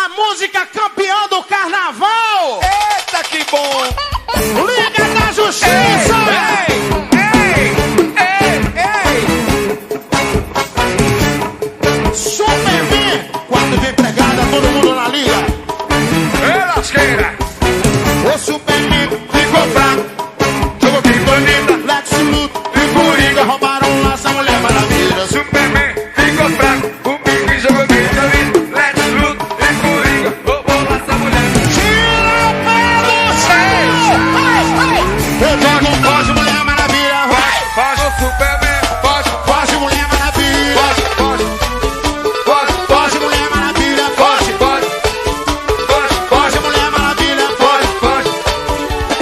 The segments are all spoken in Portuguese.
A música campeã do carnaval. Eita, que bom! Liga da Justiça. Superman. Quando vem pregada, todo mundo na liga. É lasqueira! O Superman Ficou fraco, jogou que bonita. Lex Luthor e Coringa roubaram nossa Mulher Maravilha. Superman ficou fraco, o Pinguim jogou que bonita. Lex Luthor e Coringa roubou nossa mulher. Tira o pé do chão. Eu digo foge, Mulher Maravilha. Foge, Superman, foge, Foge, Mulher Maravilha. foge, foge, foge, Foge, Mulher Maravilha. foge, foge, foge, Foge, Mulher Maravilha. foge, foge.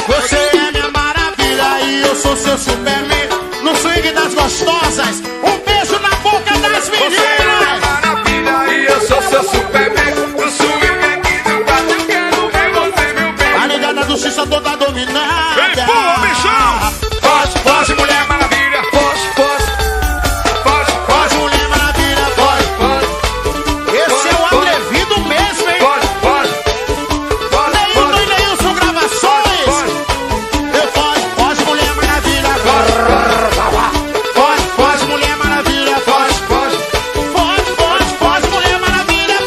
Você é minha maravilha e eu sou seu Superman. No swing das gostosas, um beijo na boca das Você é meninas. maravilha e eu sou seu Superman. No swing aqui no quarto eu quero ver você, meu bem. A Liga da Justiça toda dominada. Vem, pula, bichão! Foge, foge, Mulher Maravilha. Foge, foge, foge, foge, Foge, Mulher Maravilha. foge, foge, Esse é o atrevido mesmo, hein? foge, foge, foge, Neilton e Neilson Gravações. foge, Eu foge, Mulher Maravilha. Foge, Mulher Maravilha. foge, foge. Foge, Mulher Maravilha.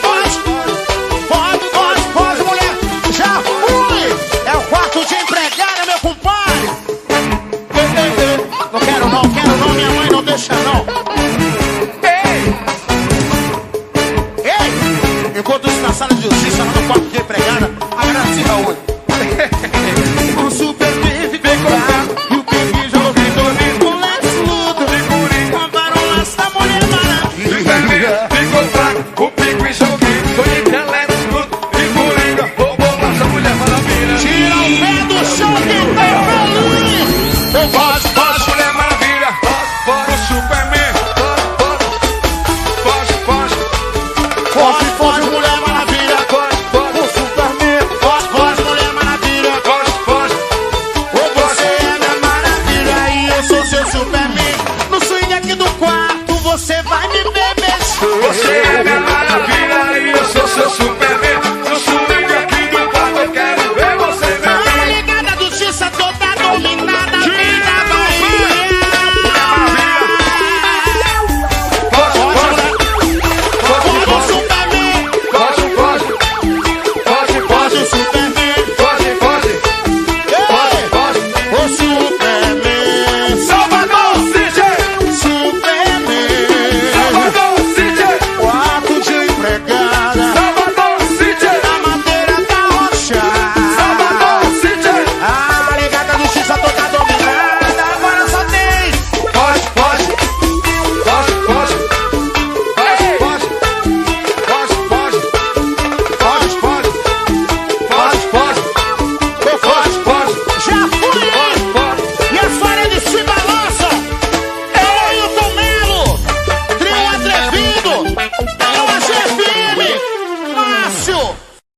Foge, Mulher. Já fui. É o quarto de empregada, meu compadre. Não quero não, minha mãe não deixa não. Ei! Enquanto isso na sala de justiça, no quarto de empregada, agradece Raul.